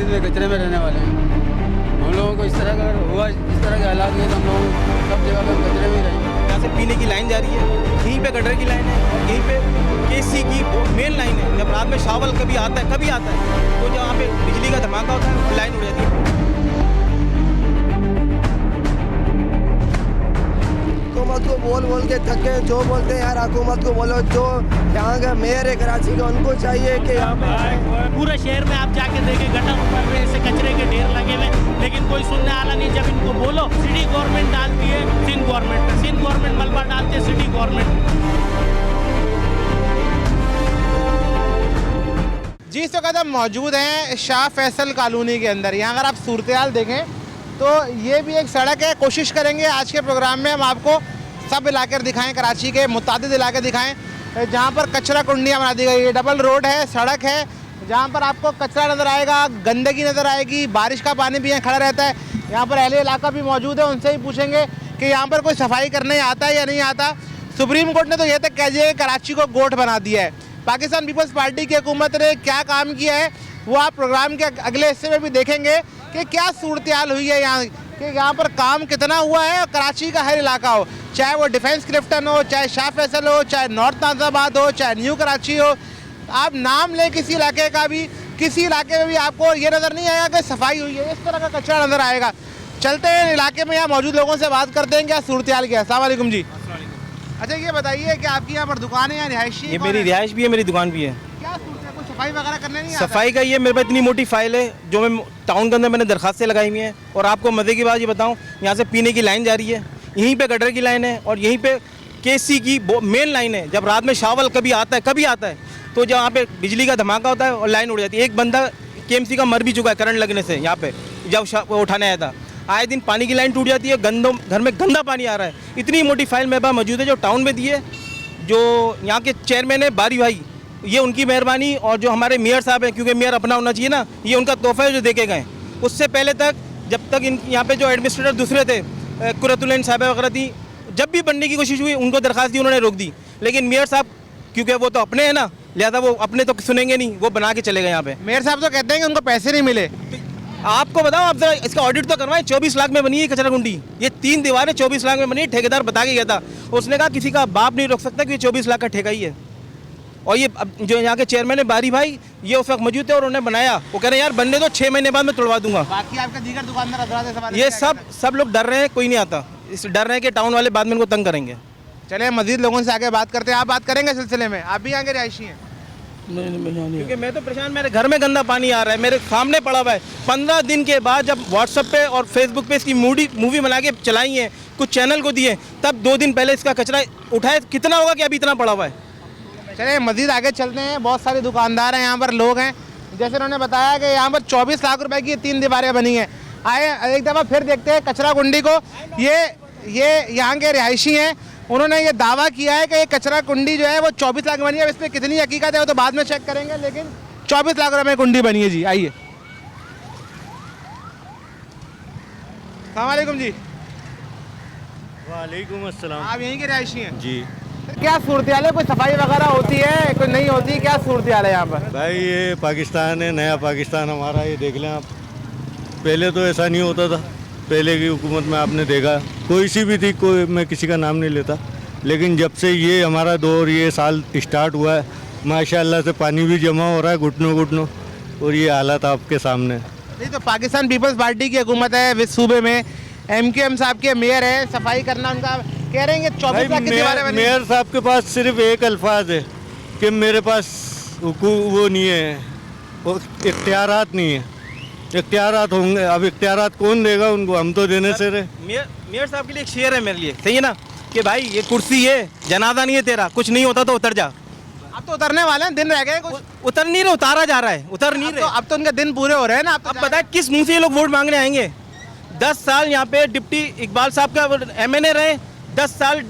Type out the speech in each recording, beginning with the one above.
दिन में कचरे में रहने वाले हैं। हम लोगों को इस तरह का हुआ, इस तरह के हालात में तो हम लोग सब जगह पे कचरे में रहेंगे। यहाँ से पीने की लाइन जा रही है, यहीं पे गटर की लाइन है और यहीं पे केसी की मेन लाइन है। जब रात में शावल कभी आता है तो जहाँ पे बिजली का धमाका होता है लाइन उड़ जाती है। हुकूमत को बोल बोल के थक गए, जो बोलते हैं यार हुकूमत को बोलो। जो यहाँ का मेयर है कराची का, उनको चाहिए कि यहाँ पे पूरे शहर में आप जाके देखें गटर ऊपर में ऐसे कचरे के ढेर लगे हुए, लेकिन कोई सुनने वाला नहीं। जब इनको बोलो सिटी गवर्नमेंट डालती है सिंध गवर्नमेंट मलबा डालती है सिटी गवर्नमेंट। जी इस वक्त हम मौजूद हैं शाह फैसल कॉलोनी के अंदर। यहाँ अगर आप सूरत देखें तो ये भी एक सड़क है। कोशिश करेंगे आज के प्रोग्राम में हम आपको सब इलाके दिखाएं, कराची के मुतादिद इलाके दिखाएं जहाँ पर कचरा कुंडियाँ बना दी गई है। डबल रोड है, सड़क है जहाँ पर आपको कचरा नज़र आएगा, गंदगी नज़र आएगी, बारिश का पानी भी यहाँ खड़ा रहता है। यहाँ पर अहले इलाका भी मौजूद है, उनसे ही पूछेंगे कि यहाँ पर कोई सफाई करने आता है या नहीं आता। सुप्रीम कोर्ट ने तो ये तक कह दिया कि कराची को गोठ बना दिया है। पाकिस्तान पीपल्स पार्टी की हुकूमत ने क्या काम किया है वो आप प्रोग्राम के अगले हिस्से में भी देखेंगे कि क्या सूरत हाल हुई है यहाँ कि यहाँ पर काम कितना हुआ है। और कराची का हर इलाका हो, चाहे वो डिफेंस क्लिफ्टन हो, चाहे शाह फैसल हो, चाहे नॉर्थ नाज़ाबाद हो, चाहे न्यू कराची हो, आप नाम लें किसी इलाके का भी, किसी इलाके में भी आपको ये नज़र नहीं आएगा कि सफाई हुई है। इस तरह का कचरा नज़र आएगा। चलते हैं इलाके में, यहाँ मौजूद लोगों से बात करते हैं क्या सूरत हाल क्या है। अस्सलाम वालेकुम जी। अच्छा ये बताइए कि आपकी यहाँ पर दुकान है या रिहायशी? ये मेरी रिहाइश भी है, मेरी दुकान भी है। क्या सूरत है, कोई सफाई वगैरह करने नहीं आता? सफाई का ये मेरे पास इतनी मोटी फाइल है जो मैं टाउन के अंदर मैंने दरखास्तें लगाई हुई हैं। और आपको मज़े की बात ये बताऊँ, यहाँ से पीने की लाइन जा रही है, यहीं पे गटर की लाइन है और यहीं पे केसी की मेन लाइन है। जब रात में शावल कभी आता है तो जहाँ पे बिजली का धमाका होता है और लाइन उड़ जाती है। एक बंदा KMC का मर भी चुका है करंट लगने से यहाँ पे, जब उठाने आया था। आए दिन पानी की लाइन टूट जाती है, घर में गंदा पानी आ रहा है। इतनी मोटी फाइल मेरे पास मौजूद है जो टाउन में दी है। जो यहाँ के चेयरमैन है बारी भाई, ये उनकी मेहरबानी, और जो हमारे मेयर साहब हैं, क्योंकि मेयर अपना होना चाहिए ना, ये उनका तोहफा है जो दे के गए। उससे पहले तक जब तक यहाँ पे जो एडमिनिस्ट्रेटर दूसरे थे, कुरतुलैन साहब वगैरह थी, जब भी बनने की कोशिश हुई उनको दरखास्त दी, उन्होंने रोक दी। लेकिन मेयर साहब क्योंकि वो तो अपने हैं ना, लिहाजा वो अपने तो सुनेंगे नहीं, वो बना के चले गए यहाँ पे। मेयर साहब तो कहते हैं कि उनको पैसे नहीं मिले। आपको बताओ, आप जरा इसका ऑडिट तो करवाएं। 24 लाख में बनी है कचरा कुंडी, ये 3 दीवारें 24 लाख में बनी है। ठेकेदार बता के गया था, उसने कहा किसी का बाप नहीं रोक सकता कि ये 24 लाख का ठेका ही है। और ये जो यहाँ के चेयरमैन है बारी भाई, ये उस वक्त मौजूद थे और उन्होंने बनाया। वो कह रहे हैं यार बनने दो, 6 महीने बाद मैं तोड़वा दूंगा। बाकी आपके दीगर दुकानदार ये सब लोग डर रहे हैं, कोई नहीं आता। इस डर रहे हैं कि टाउन वाले बाद में इनको तंग करेंगे। चले मजीद लोगों से आगे बात करते हैं। आप बात करेंगे सिलसिले में? आप भी यहाँ के रिहायशी हैं? क्योंकि मैं तो परेशान, मेरे घर में गंदा पानी आ रहा है, मेरे सामने पड़ा हुआ है। 15 दिन के बाद जब व्हाट्सएप पे और फेसबुक पे इसकी मूवी बना के चलाई है, कुछ चैनल को दिए, तब 2 दिन पहले इसका कचरा उठाए। कितना होगा कि अभी इतना पड़ा हुआ है। चले मजीद आगे चलते हैं। बहुत सारे दुकानदार हैं यहाँ पर, लोग हैं। जैसे उन्होंने बताया कि यहाँ पर 24 लाख रुपए की 3 दीवारें बनी हैं। आए एक दफ़ा फिर देखते हैं कचरा कुंडी को। ये यहाँ के रिहायशी हैं, उन्होंने ये दावा किया है कि ये कचरा कुंडी जो है वो 24 लाख बनी है। इस पर कितनी हकीकत है वो तो बाद में चेक करेंगे, लेकिन 24 लाख रुपए में कुंडी बनी है जी। आइए। अस्सलाम वालेकुम जी। वालेकुम अस्सलाम। आप यहीं के रिहायशी हैं जी। क्या सूरत हाल है? कोई सफाई वगैरह होती है, कोई नहीं होती? क्या सूरत हाल है यहाँ पर? भाई ये पाकिस्तान है, नया पाकिस्तान हमारा। ये देख लें आप, पहले तो ऐसा नहीं होता था। पहले की हुकूमत में आपने देखा, कोई सी भी थी, कोई, मैं किसी का नाम नहीं लेता, लेकिन जब से ये हमारा दौर, ये साल स्टार्ट हुआ है, माशाल्लाह से पानी भी जमा हो रहा है घुटनों, और ये हालत आपके सामने। नहीं तो पाकिस्तान पीपल्स पार्टी की हुकूमत है सूबे में, MQM साहब के मेयर है, सफाई करना उनका कह रहे हैं कि 24 लाख की दीवारें बनी। मेयर साहब के पास सिर्फ एक अल्फाज है कि मेरे पास वो नहीं है, वो इख्तियारात नहीं है। इख्तियारात होंगे, अब इख्तियारात कौन देगा उनको? हम तो देने से रहे। मेयर साहब के लिए एक शेर है मेरे लिए, सही है ना, कि भाई ये कुर्सी है, जनाजा नहीं है तेरा, कुछ नहीं होता तो उतर जा। अब तो उतरने वाले हैं, दिन रह गए कुछ। उतर नहीं रहे, उतारा जा रहा है, उतर नहीं रहे। अब तो उनके दिन पूरे हो रहे हैं ना। अब पता है किस मुंह से ये लोग वोट मांगने आएंगे? 10 साल यहाँ पे डिप्टी इकबाल साहब का MNA रहे, 10 साल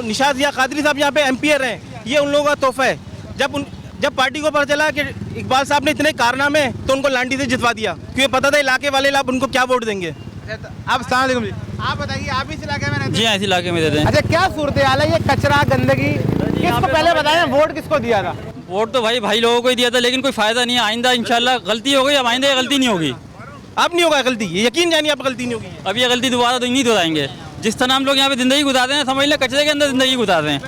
निशात या कादरी साहब यहाँ पे MP रहे। ये उन लोगों का तोहफा है। जब पार्टी को पता चला कि इकबाल साहब ने इतने कारनामे, तो उनको लांडी से जितवा दिया, क्योंकि पता था इलाके वाले लोग उनको क्या वोट देंगे। अब अस्सलाम वालेकुम जी, आप बताइए, आप इस इलाके में रहते हैं? जी हाँ, इस इलाके में देते हैं। अच्छा, क्या सूरत हाल है? ये कचरा गंदगी किसको पहले बताया, वोट किसको दिया था? वोट तो भाई लोगों को ही दिया था, लेकिन कोई फायदा नहीं है। आइंदा इंशाल्लाह गलती हो गई, अब आइंदा ये गलती नहीं होगी। आप नहीं होगा गलती, ये यकीन जानिए आप गलती नहीं होगी। अब ये गलती दोबारा तो नहीं दोहराएंगे। जिस तरह हम लोग यहाँ पे जिंदगी गुजारते हैं, समझ ले कचरे के अंदर जिंदगी गुजारते हैं।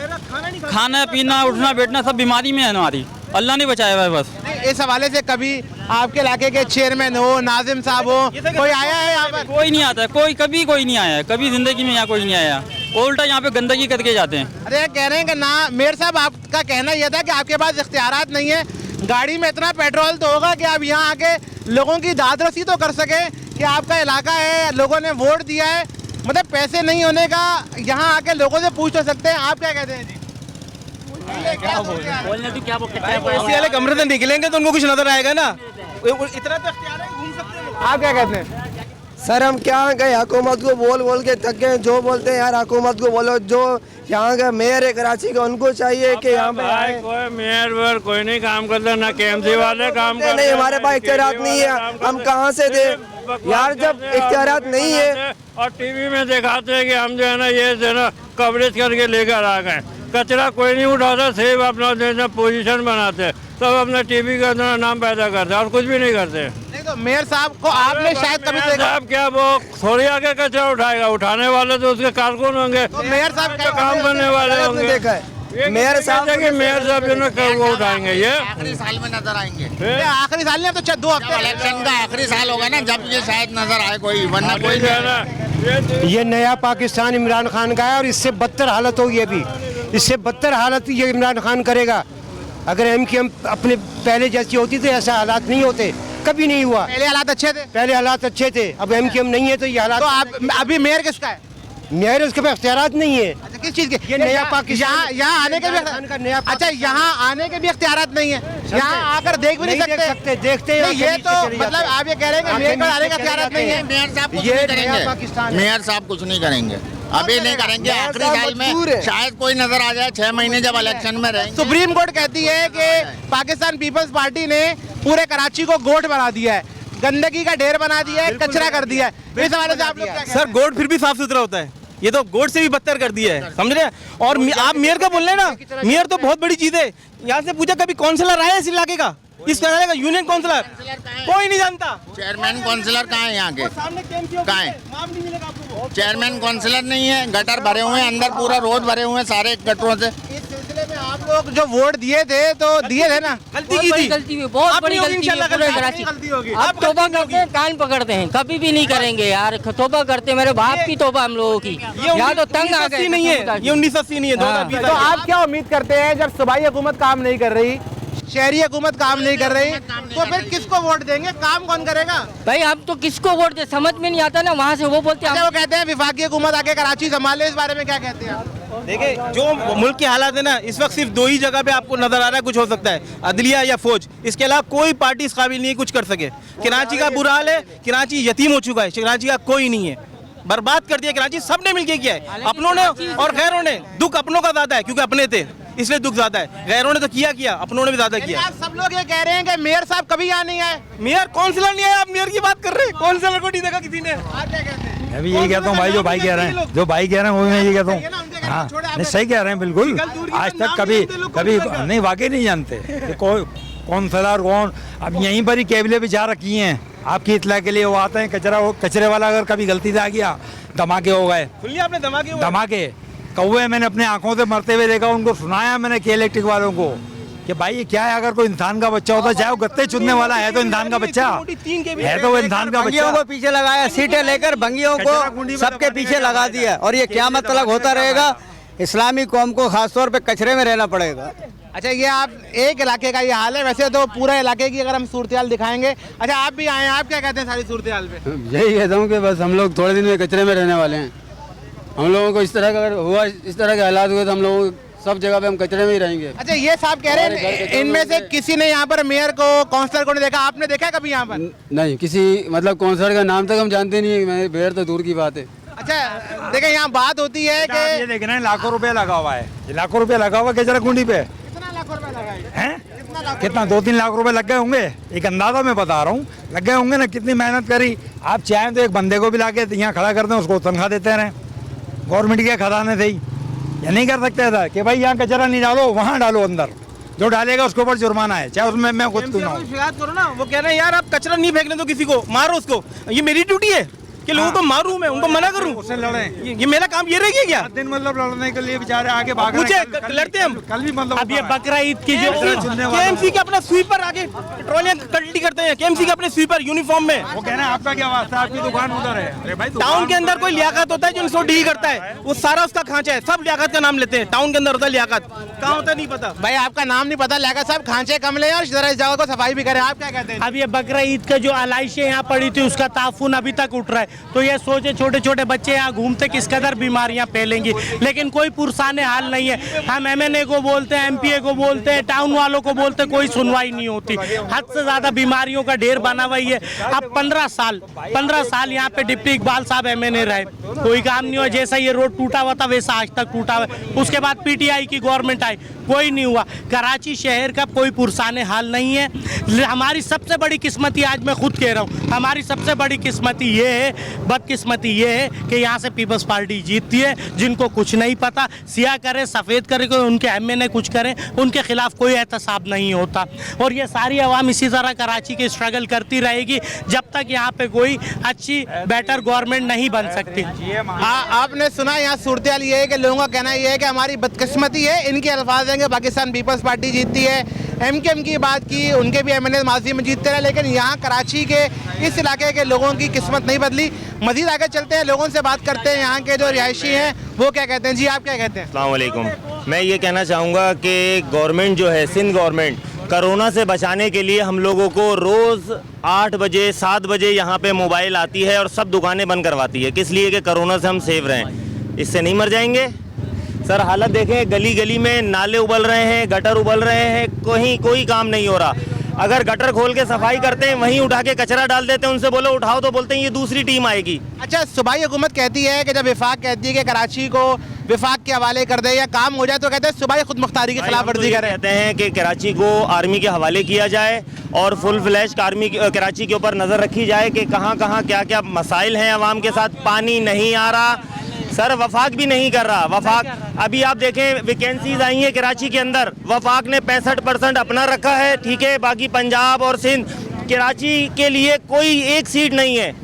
खाना पीना उठना बैठना सब बीमारी में है हमारी, अल्लाह ने बचाया हुआ है बस। इस हवाले से कभी आपके इलाके के चेयरमैन हो, नाजिम साहब हो, कोई आया है यहाँ पर? कोई नहीं आता है, कभी कोई नहीं आया है, कभी जिंदगी में यहाँ कोई नहीं आया। उल्टा यहाँ पे गंदगी करके जाते हैं। अरे कह रहे हैं कि ना मेयर साहब, आपका कहना यह था कि आपके पास इख्तियारात नहीं है, गाड़ी में इतना पेट्रोल तो होगा कि आप यहाँ आके लोगों की दादरसी तो कर सके कि आपका इलाका है, लोगों ने वोट दिया है, मतलब पैसे नहीं होने का यहाँ आके लोगों से पूछ तो सकते हैं। आप क्या कहते हैं जी? ऐसे वाले कमरे से निकलेंगे तो उनको कुछ नजर आएगा ना, इतना तो अख्तियार है, घूम सकते हैं। आप क्या कहते हैं? सर हम क्या गए, हुकूमत को बोल बोल के थक गए। जो बोलते हैं यार हुकूमत को बोलो, जो यहाँ का मेयर है कराची का उनको चाहिए कि यहाँ पे आए। कोई मेयर वेयर कोई नहीं काम करता, ना केएमसी वाले काम करते। नहीं, हमारे पास इख्तियारात नहीं है, हम कहाँ से दे यार जब इख्तियारात नहीं है। और टीवी में दिखाते हैं कि हम जो है ना ये जो है ना कवरेज करके लेकर आ गए। कचरा कोई नहीं उठाता, सिर्फ अपना जो है ना पोजीशन बनाते, सब अपना टीवी का नाम पैदा करते और कुछ भी नहीं करते। नहीं तो मेयर साहब को आपने शायद कभी देखा? साहब क्या वो थोड़ी आके कचरा उठाएगा, उठाने वाले तो उसके कारकुन होंगे, तो मेयर साहब तो काम करने वाले होंगे। देखा है मेयर साहब जो ना वो उठाएंगे, ये आखिरी साल में नजर आएंगे। ये आखिरी साल में तो 2 हफ्ते इलेक्शन का आखिरी साल होगा ना, जब ये शायद नजर आए कोई, वरना कोई जो है ना ये नया पाकिस्तान इमरान खान का है और इससे बदतर हालत होगी। अभी इससे बदतर हालत ये इमरान खान करेगा। अगर एमक्यूएम अपने पहले जैसी होती तो ऐसा हालात नहीं होते, कभी नहीं हुआ। पहले हालात अच्छे थे, पहले हालात अच्छे थे, अब एमक्यूएम नहीं है तो ये हालात। तो आप अभी मेयर किसका है? मेयर उसके पास इख्तियारात नहीं है। अच्छा, किस चीज के? ये नया पाकिस्तान यहाँ आने के भी का नया अच्छा, यहाँ आने के भी इख्तियारात नहीं है, यहाँ आकर देख भी नहीं सकते। देखते हैं नहीं, ये तो मतलब आप ये कह रहे हैं कि मेयर को आने का इख्तियारात नहीं है। मेयर साहब कुछ ये नहीं नया करेंगे, पाकिस्तान है। मेयर साहब कुछ नहीं करेंगे, अभी नहीं करेंगे। मेयर आखिरी साहब साल मजबूर में है। शायद कोई नजर आ जाए, 6 महीने जब इलेक्शन में रहेंगे। सुप्रीम कोर्ट कहती है कि पाकिस्तान पीपल्स पार्टी ने पूरे कराची को गोट बना दिया है, गंदगी का ढेर बना दिया है, कचरा कर दिया है। इस हवाले से आप लोग क्या कहते हैं? सर गोड फिर भी साफ सुथरा होता है, ये तो गोड से भी बदतर कर दिया है, समझ रहे हैं। और आप मेयर का बोल रहे हैं ना, मेयर तो बहुत बड़ी चीज है। यहाँ से पूछा कभी काउंसलर आया इस इलाके का, इस तरह का यूनियन काउंसलर कोई नहीं जानता। चेयरमैन काउंसलर कहाँ है यहाँ के? कहाँ है? माफ नहीं मिलेगा आपको। चेयरमैन काउंसलर नहीं है, गटर भरे हुए हैं अंदर, पूरा रोड भरे हुए हैं सारे गटरों से। इस सिलसिले में आप लोग जो वोट दिए थे तो दिए थे ना? गलती की थी, गलती हुई, बहुत बड़ी गलती हुई पूरे कराची। आप तौबा करते हैं, कान पकड़ते हैं, कभी भी नहीं करेंगे यार। तौबा करते हैं, मेरे बाप की तौबा हम लोगों की। यहाँ तो तंग आ गए। नहीं है ये 1980 नहीं है, 2020 तो आप क्या उम्मीद करते हैं जब सूबाई हुकूमत काम नहीं कर रही, शहरी हुकूमत काम नहीं कर रही, तो फिर किसको वोट देंगे? काम कौन करेगा? भाई हम तो किसको वोट दे, समझ में नहीं आता ना। वहाँ से वो बोलते हैं अच्छा, वो कहते हैं विफाकी हुकूमत आके कराची संभाले, इस बारे में क्या कहते हैं आप? देखिए जो मुल्क के हालात है ना, इस वक्त सिर्फ 2 ही जगह पे आपको नजर आ रहा है कुछ हो सकता है, अदलिया या फौज। इसके अलावा कोई पार्टी इस काबिल नहीं है कुछ कर सके। कराची का बुरा हाल है, कराची यतीम हो चुका है, कराची का कोई नहीं है, बर्बाद कर दिया कराची। सबने मिलकर किया है, अपनों ने और गैरों ने। दुख अपनों का ज्यादा है क्योंकि अपने थे, इसलिए दुख ज्यादा है। गैरों ने तो किया, अपनों ने भी ज्यादा किया। आप सब लोग ये कह रहे हैं कि मेयर साहब कभी यहाँ नहीं आए। मेयर काउंसलर नहीं आया, आप मेयर की बात कर रहे हैं, काउंसलर को नहीं देखा किसी ने। आप क्या कहते हैं? मैं भी यही कहता हूँ भाई, जो भाई कह रहे हैं, वो मैं यही कहता हूँ। हाँ नहीं, सही कह रहे हैं बिल्कुल। आज तक कभी नहीं, वाकई नहीं जानते कि कौन सलार कौन। अब यहीं पर ही केबले भी जा रखी हैं आपकी इतला के लिए। वो आते हैं कचरे वाला अगर कभी गलती से आ गया, धमाके हो गए, आपने धमाके कौवे मैंने अपने आंखों से मरते हुए देखा। उनको सुनाया मैंने के इलेक्ट्रिक वालों को कि भाई ये क्या है, अगर कोई इंसान का बच्चा होता, चाहे वो गत्ते चुनने वाला है तो इंसान का बच्चा है, तो वो इंसान का बच्चा। को पीछे लगाया, सीटें लेकर भंगियों को सबके पीछे लगा दिया, और ये क़यामत तक होता रहेगा। इस्लामी कौम को खासतौर पे कचरे में रहना पड़ेगा। अच्छा, ये आप एक इलाके का ये हाल है, वैसे तो पूरा इलाके की अगर हम सूरत हाल दिखाएंगे। अच्छा, आप भी आए हैं, आप क्या कहते हैं सारी सूरत हाल पे? यही कहता हूँ कि बस हम लोग थोड़े दिन में कचरे में रहने वाले हैं। हम लोगों को इस तरह का अगर हुआ, इस तरह के हालात हुए तो हम लोगों सब जगह पे हम कचरे में ही रहेंगे। अच्छा, ये साहब कह रहे हैं इनमें से किसी ने यहाँ पर मेयर को, काउंसलर को नहीं देखा। आपने देखा है कभी यहाँ पर? नहीं, किसी मतलब काउंसलर का नाम तक हम जानते नहीं है, बेर तो दूर की बात है। अच्छा, देखिए यहाँ बात होती है कि ये देख रहे हैं लाखों रुपया लगा हुआ है, लाखों रुपया लगा हुआ कचरा कुंडी पे। कितना लाख रुपए लगाए हैं? कितना 2-3 लाख रुपए लग गए होंगे, एक अंदाजा मैं बता रहा हूँ, लग गए होंगे ना। कितनी मेहनत करी। आप चाहें तो एक बंदे को भी ला के यहाँ खड़ा कर दें, उसको तनख्वाह देते रहें, गवर्नमेंट के खजाने से ही। या नहीं कर सकते था कि भाई यहाँ कचरा नहीं डालो, वहाँ डालो अंदर, जो डालेगा उसके ऊपर जुर्माना है, चाहे उसमें मैं खुद क्यों ना हूं। शिकायत करो ना, वो कह रहे हैं यार आप कचरा नहीं फेंकने दो किसी को, मारो उसको। ये मेरी ड्यूटी है कि लोगों को मारूं, मैं उनको मना करूं? उससे लड़े, ये मेरा काम ये रहेगा क्या? दिन मतलब लड़ने के लिए बेचारे आगे भाग रहे हैं। मुझे लड़ते हैं हम कल भी मतलब अब ये बकरा ईद की जो केएमसी के अपना स्वीपर आगे पेट्रोलियम कल्टी करते हैं, केएमसी के अपने स्वीपर यूनिफॉर्म में। वो कह रहे हैं आपका क्या वास्ता है, आपकी दुकान उधर है। अरे भाई टाउन के अंदर कोई लियाकत होता है जो इनको डील करता है, वो सारा उसका खांचा है, सब लियाकत का नाम लेते हैं। टाउन के अंदर होता है लियाकत, कहाँ होता है नहीं पता। भाई आपका नाम नहीं पता, लियाकत साहब खांचे कम ले और जरा इस जगह को सफाई भी करें, आप क्या कहते हैं? अब ये बकरा ईद का जो आलाइशें यहाँ पड़ी थी उसका ताफुन अभी तक उठ रहा है, तो ये सोचे छोटे छोटे बच्चे यहाँ घूमते किस कदर बीमारियाँ फैलेंगी, लेकिन कोई पुरसाने हाल नहीं है। हम एमएनए को बोलते हैं, एमपीए को बोलते हैं, टाउन वालों को बोलते हैं, कोई सुनवाई नहीं होती। हद से ज्यादा बीमारियों का ढेर बना हुआ है। अब 15 साल यहाँ पे डिप्टी इकबाल साहब एमएनए रहे, कोई काम नहीं हुआ। जैसा ये रोड टूटा हुआ था वैसा आज तक टूटा हुआ है। उसके बाद पीटीआई की गवर्नमेंट आई, कोई नहीं हुआ। कराची शहर का कोई पुरसाने हाल नहीं है। हमारी सबसे बड़ी किस्मती, आज मैं खुद कह रहा हूँ, हमारी सबसे बड़ी किस्मती ये है, बदकिस्मती ये है कि यहाँ से पीपल्स पार्टी जीतती है। जिनको कुछ नहीं पता, सिया करे सफ़ेद करे, कोई उनके एमएनए कुछ करें, उनके खिलाफ कोई एहतसाब नहीं होता। और ये सारी आवाम इसी तरह कराची की स्ट्रगल करती रहेगी जब तक यहाँ पे कोई अच्छी बेटर गवर्नमेंट नहीं बन सकती। आपने सुना यहाँ सूरत हाल ये है कि लोगों का कहना ये है कि हमारी बदकिस्मती है, इनके अल्फाज हैं कि पाकिस्तान पीपल्स पार्टी जीतती है। एमकेएम की बात की, उनके भी एमएनए माजी में जीतते रहे, लेकिन यहाँ कराची के इस इलाके के लोगों की किस्मत नहीं बदली। मजीद आगे चलते हैं, लोगों से बात करते हैं, यहाँ के जो रिहायशी हैं वो क्या कहते हैं। जी आप क्या कहते हैं? अस्सलाम वालेकुम। मैं ये कहना चाहूँगा कि गवर्नमेंट जो है, सिंध गवर्नमेंट, कोरोना से बचाने के लिए हम लोगों को रोज़ 8 बजे 7 बजे यहाँ पे मोबाइल आती है और सब दुकानें बंद करवाती है। किस लिए? कि कोरोना से हम सेफ रहें। इससे नहीं मर जाएंगे? सर हालत देखें, गली गली में नाले उबल रहे हैं, गटर उबल रहे हैं, कोई काम नहीं हो रहा। अगर गटर खोल के सफाई करते हैं, वहीं उठा के कचरा डाल देते हैं, उनसे बोलो उठाओ तो बोलते हैं ये दूसरी टीम आएगी। अच्छा, सूबाई हुकूमत कहती है कि जब विफाक कहती है कि कराची को विफाक के हवाले कर दे या काम हो जाए, तो कहते हैं सूबाई खुद मुख्तारी की खिलाफ वर्जी करें। कहते हैं कि कराची को आर्मी के हवाले किया जाए और फुल फ्लैश कराची के ऊपर नज़र रखी जाए कि कहाँ कहाँ क्या क्या मसाइल हैं आवाम के साथ। पानी नहीं आ रहा सर, वफाक भी नहीं कर रहा। वफाक अभी आप देखें, वैकेंसीज आई हैं कराची के अंदर, वफाक ने 65% अपना रखा है, ठीक है, बाकी पंजाब और सिंध, कराची के लिए कोई एक सीट नहीं है।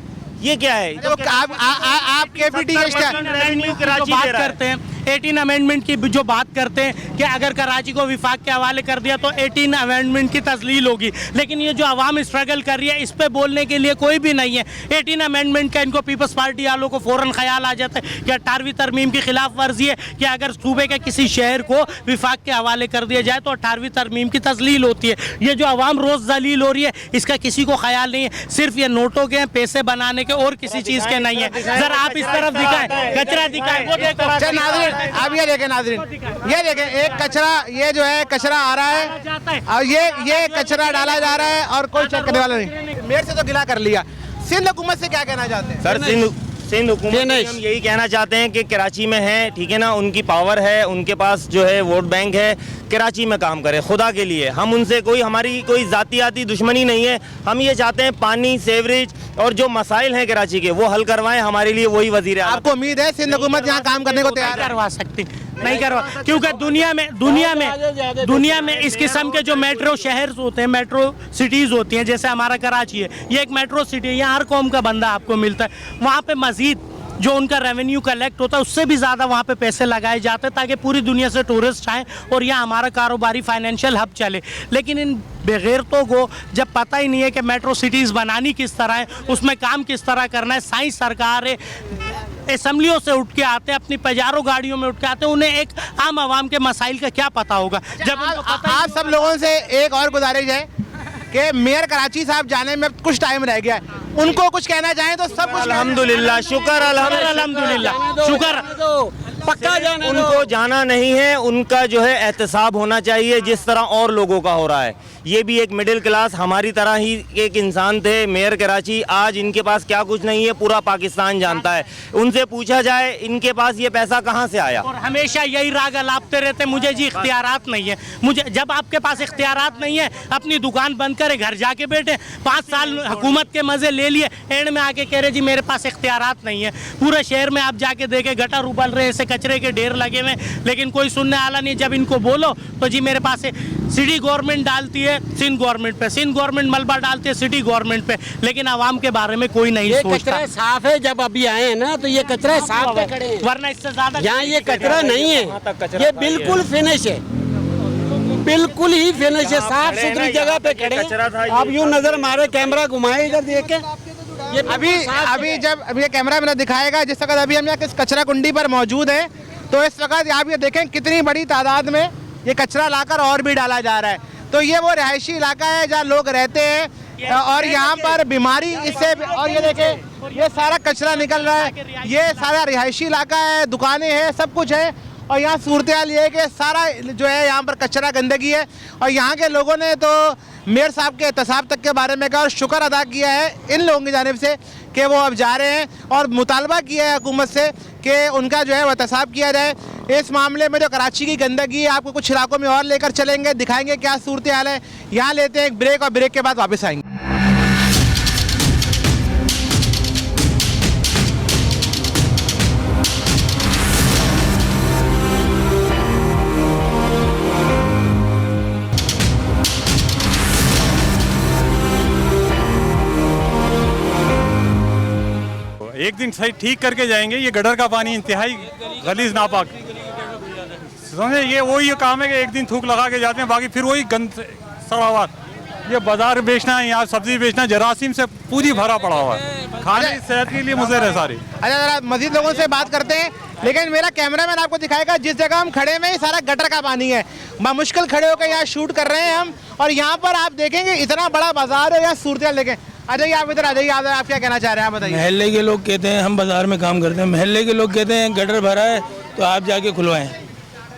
ये क्या है? तो आप केपीटी रेवेन्यू कराची बात करते हैं 18 अमेंडमेंट की, जो बात करते हैं कि अगर कराची को विफाक के हवाले कर दिया तो 18 अमेंडमेंट की तजलील होगी, लेकिन ये जो आवाम स्ट्रगल कर रही है इस पे बोलने के लिए कोई भी नहीं है। 18 अमेंडमेंट का इनको पीपल्स पार्टी वालों को फ़ौरन ख्याल आ जाता है कि 18वीं तरमीम की खिलाफ वर्जी है कि अगर सूबे के किसी शहर को विफाक के हवाले कर दिया जाए तो 18वीं तरमीम की तजलील होती है। ये जो आवाम रोज़ जलील हो रही है इसका किसी को ख्याल नहीं है, सिर्फ ये नोटों के पैसे बनाने के और किसी चीज़ के नहीं है। जरा आप इस तरफ दिखाएं, कचरा दिखाएं, वो देखो। अब ये देखें नाज़रीन, ये देखें एक कचरा, ये जो है कचरा आ रहा है और ये कचरा डाला जा रहा है और कोई चेक करने वाला नहीं। मेरे से तो गिला कर लिया। सिंध हुकूमत से क्या कहना चाहते हैं? सर सिंध हुकूमत से हम यही कहना चाहते हैं कि कराची में है, ठीक है ना, उनकी पावर है, उनके पास जो है वोट बैंक है, कराची में काम करें खुदा के लिए। हम उनसे हमारी कोई जातियाती दुश्मनी नहीं है। हम ये चाहते हैं पानी, सीवरेज और जो मसाइल हैं कराची के वो हल करवाएं, हमारे लिए वही वजीर है। आपको उम्मीद है सिंध हुकूमत यहाँ काम करने को तैयार करवा सकती? नहीं करवा, क्योंकि दुनिया में इस किस्म के जो मेट्रो शहर होते हैं, मेट्रो सिटीज़ होती हैं, जैसे हमारा कराची है, ये एक मेट्रो सिटी है, यहाँ हर कौम का बंदा आपको मिलता है। वहाँ पे मजीद जो उनका रेवेन्यू कलेक्ट होता है उससे भी ज़्यादा वहाँ पे पैसे लगाए जाते हैं ताकि पूरी दुनिया से टूरिस्ट आएँ और यहाँ हमारा कारोबारी फाइनेंशियल हब चले। लेकिन इन बेगैरतों को जब पता ही नहीं है कि मेट्रो सिटीज़ बनानी किस तरह है, उसमें काम किस तरह करना है, साइंस सरकार है, असम्बलियों से उठ के आते हैं, अपनी पजारों गाड़ियों में उठ के आते हैं, उन्हें एक आम आवाम के मसाइल का क्या पता होगा? जब आप सब लोगों से एक और गुजारिश है कि मेयर कराची साहब जाने में कुछ टाइम रह गया है, उनको कुछ कहना चाहें तो सब कुछ। अल्हम्दुलिल्लाह, शुक्र अल्हम्दुलिल्लाह, शुक्र। पक्का जाना उनको जाना नहीं है, उनका जो है एहतसाब होना चाहिए जिस तरह और लोगों का हो रहा है। ये भी एक मिडिल क्लास हमारी तरह ही एक इंसान थे, मेयर कराची। आज इनके पास क्या कुछ नहीं है, पूरा पाकिस्तान जानता है। उनसे पूछा जाए इनके पास ये पैसा कहाँ से आया। और हमेशा यही राग अलापते रहते, मुझे जी इख्तियारात नहीं है। मुझे जब आपके पास इख्तियारात नहीं है, अपनी दुकान बंद करे, घर जाके बैठे, 5 साल हुकूमत के मजे ले लिए, एंड में आके कह रहे जी मेरे पास इख्तियारात नहीं है। पूरे शहर में आप जाके देखे गटर उबल रहे, ऐसे कचरे के ढेर लगे हुए, लेकिन कोई सुनने वाला नहीं। जब इनको बोलो तो जी मेरे पास सिटी गवर्नमेंट डालती है सिंध गवर्नमेंट पे, सिंध गवर्नमेंट मलबा डालती है सिटी गवर्नमेंट पे, लेकिन आवाम के बारे में कोई नहीं सोचता। साफ है, जब अभी आए हैं ना तो ये कचरा साफ पे खड़े हैं, वरना इससे ज्यादा यहाँ ये कचरा नहीं है, ये बिल्कुल फिनिश है, बिल्कुल ही फिनिश है, साफ सुथरी जगह पे खड़े हैं। आप यूं नजर मारे, कैमरा घुमाए इधर देखे, ये अभी जब ये कैमरा मेरा दिखाएगा, जिस वक्त अभी हम यहाँ किस कचरा कुंडी पर मौजूद है, तो इस वक्त आप ये देखें कितनी बड़ी तादाद में ये कचरा लाकर और भी डाला जा रहा है। तो ये वो रिहायशी इलाका है जहाँ लोग रहते हैं और यहाँ पर बीमारी इससे, और ये देखें ये सारा कचरा निकल रहा है, ये सारा रिहायशी इलाका है, दुकानें हैं, सब कुछ है। और यहाँ सूरत हाल ये है कि सारा जो है यहाँ पर कचरा गंदगी है। और यहाँ के लोगों ने तो मेयर साहब के एहतसाब तक के बारे में कहा और शुक्र अदा किया है इन लोगों की जानिब से कि वो अब जा रहे हैं, और मुतालबा किया है हुकूमत से कि उनका जो है वो एहतसाब किया जाए इस मामले में। जो कराची की गंदगी है, आपको कुछ इलाकों में और लेकर चलेंगे, दिखाएंगे क्या सूरत हाल है। यहाँ लेते हैं एक ब्रेक और ब्रेक के बाद वापस आएंगे। एक दिन सही ठीक करके जाएंगे। ये गटर का पानी इंतहाई गलीज नापाक, समझे, ये वही काम है कि एक दिन थूक लगा के जाते हैं, बाकी फिर वही गंद सड़ा हुआ। ये बाजार बेचना है, यहाँ सब्जी बेचना, जरासीम से पूरी भरा पड़ा हुआ है, खाने सेहत के लिए मुज़र है सारी। अच्छा, जरा मजीद लोगों से बात करते हैं, लेकिन मेरा कैमरामैन आपको दिखाएगा जिस जगह हम खड़े में सारा गटर का पानी है। मुश्किल खड़े होकर यहाँ शूट कर रहे हैं हम, और यहाँ पर आप देखेंगे इतना बड़ा बाजार है, यहाँ सूरत हाल देखें। आ जाइए आप इधर, आ जाइए आप क्या कहना चाह रहे हैं, आप बताइए। महल्ले के लोग कहते हैं, हम बाजार में काम करते हैं, महल्ले के लोग कहते हैं गटर भरा है तो आप जाके खुलवाएं।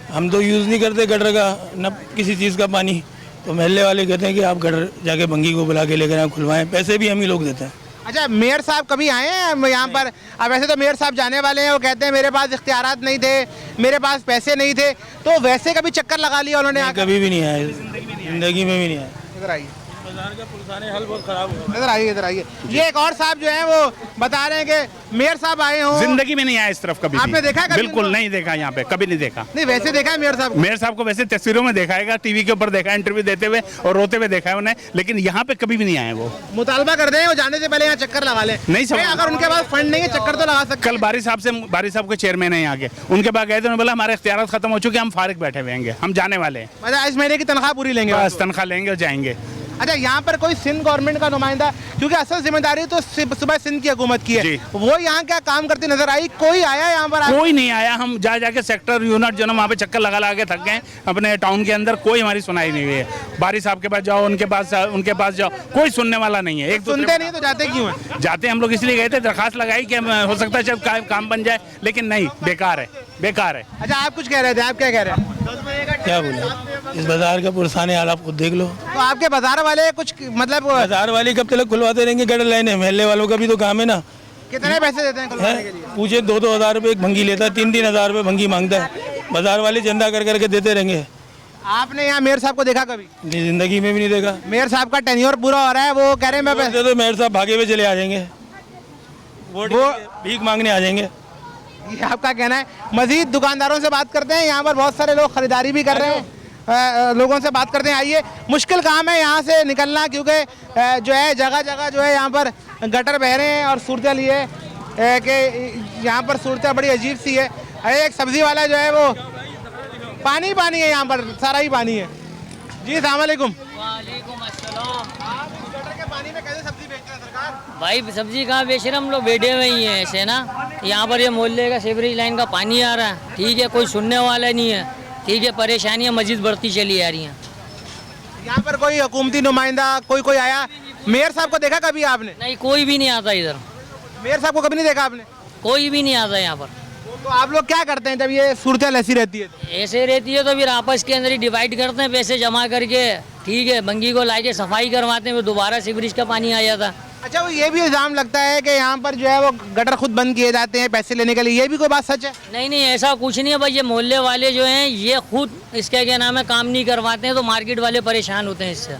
हम तो यूज़ नहीं करते गटर का, न किसी चीज़ का पानी, तो महल्ले वाले कहते हैं कि आप गटर जाके भंगी को बुला के लेकर आए, खुलवाएं, पैसे भी हम ही लोग देते हैं। अच्छा, मेयर साहब कभी आए हैं यहाँ पर? अब वैसे तो मेयर साहब जाने वाले हैं, वो कहते हैं मेरे पास इख्तियारात नहीं थे, मेरे पास पैसे नहीं थे, तो वैसे कभी चक्कर लगा लिया उन्होंने? कभी भी नहीं आए, जिंदगी में भी नहीं आए। इधर आइए, बाजार का पुरसाने हल बहुत खराब हुआ। इधर आइए, इधर आइए। ये एक और साहब जो है वो बता रहे हैं कि मेयर साहब आए हो। जिंदगी में नहीं आया इस तरफ कभी। आपने देखा कभी? बिल्कुल नहीं देखा, यहाँ पे कभी नहीं देखा। नहीं, वैसे देखा है मेयर साहब को? मेयर साहब को वैसे तस्वीरों में देखा है, टीवी के ऊपर देखा है, इंटरव्यू देते हुए और रोते हुए देखा है उन्हें, लेकिन यहाँ पे कभी भी नहीं आए। वो मुतालबा कर रहे हैं वो जाने से पहले यहाँ चक्कर लगा ले। नहीं समझ, अगर उनके पास फंड नहीं है चक्कर तो लगा सकते। कल बारी साहब के चेयरमैन है यहाँ के, उनके पास गए थे, उन्होंने बोला हमारे इख्तियारात खत्म हो चुके, हम फारिग बैठे हुए हैं, हम जाने वाले हैं। अच्छा, इस महीने की तनख्वाह पूरी लेंगे? बस तनख्वाह लेंगे और जाएंगे। अच्छा, यहाँ पर कोई सिंध गवर्नमेंट का नुमाइंदा, क्योंकि असल जिम्मेदारी तो सुबह सिंध की हुकूमत की है, वो यहाँ क्या काम करती नजर आई? कोई आया यहाँ पर? कोई नहीं आया। हम जाके सेक्टर यूनिट जो ना वहाँ पे चक्कर लगा के थक गए अपने टाउन के अंदर, कोई हमारी सुनाई नहीं हुई है। बारी साहब के पास जाओ, उनके पास जाओ, कोई सुनने वाला नहीं है। एक सुनते नहीं तो जाते क्यों है? जाते हम लोग इसलिए गए थे, दरखास्त लगाई कि हो सकता है जब काम बन जाए, लेकिन नहीं, बेकार है, बेकार है। अच्छा, आप कुछ कह रहे थे, आप क्या कह रहे हैं? क्या बोले, इस बाजार का पुरसाने हाल आप खुद देख लो। तो आपके बाजार वाले कुछ मतलब, बाजार वाले कब तक खुलवाते रहेंगे गटर लाइनें? महल्ले वालों का भी तो काम है ना। कितने पैसे देते हैं खुलवाने के लिए? पूछे 2-2 हज़ार रुपये एक भंगी लेता है, 3-3 हज़ार रुपये भंगी मांगता है। बाजार वाले चंदा कर करके देते रहेंगे। आपने यहाँ मेयर साहब को देखा कभी? जिंदगी में भी नहीं देखा। मेयर साहब का टेन्योर पूरा हो रहा है, वो कह रहे हैं मैं तो मेयर साहब भागे हुए चले आ जाएंगे, वो भीख मांगने आ जाएंगे। ये आपका कहना है। मजीद दुकानदारों से बात करते हैं, यहाँ पर बहुत सारे लोग खरीदारी भी कर रहे हैं, लोगों से बात करते हैं। आइए, मुश्किल काम है यहाँ से निकलना, क्योंकि जो है जगह जगह जो है यहाँ पर गटर बह रहे हैं, और सूरत हाल ये है कि यहाँ पर सूरत हाल बड़ी अजीब सी है। अरे एक सब्जी वाला जो है वो पानी है, यहाँ पर सारा ही पानी है। जी अस्सलाम वालेकुम। भाई सब्जी कहाँ बेच रहे, हम लोग बैठे हुए ही हैं ऐसे ना। यहाँ पर ये मोहल्ले का सीवरेज लाइन का पानी आ रहा है, ठीक है, कोई सुनने वाला नहीं है, ठीक है, परेशानियाँ मजीद बढ़ती चली आ रही हैं। यहाँ पर कोई हुकूमती नुमाइंदा कोई आया? मेयर साहब को देखा कभी आपने? नहीं, कोई भी नहीं आता इधर। मेयर साहब को कभी नहीं देखा आपने? कोई भी नहीं आता यहाँ पर। तो आप लोग क्या करते हैं जब ये सूरत हाल ऐसी रहती है? ऐसे रहती है तो फिर आपस के अंदर ही डिवाइड करते हैं, पैसे जमा करके, ठीक है, भंगी को लाके सफाई करवाते हैं, फिर दोबारा सीवरेज का पानी आ जाता। अच्छा, वो ये भी इल्ज़ाम लगता है कि यहाँ पर जो है वो गटर खुद बंद किए जाते हैं पैसे लेने के लिए, ये भी कोई बात सच है? नहीं, ऐसा कुछ नहीं है भाई। ये मोहल्ले वाले जो हैं ये खुद इसका क्या नाम है काम नहीं करवाते हैं, तो मार्केट वाले परेशान होते हैं इससे।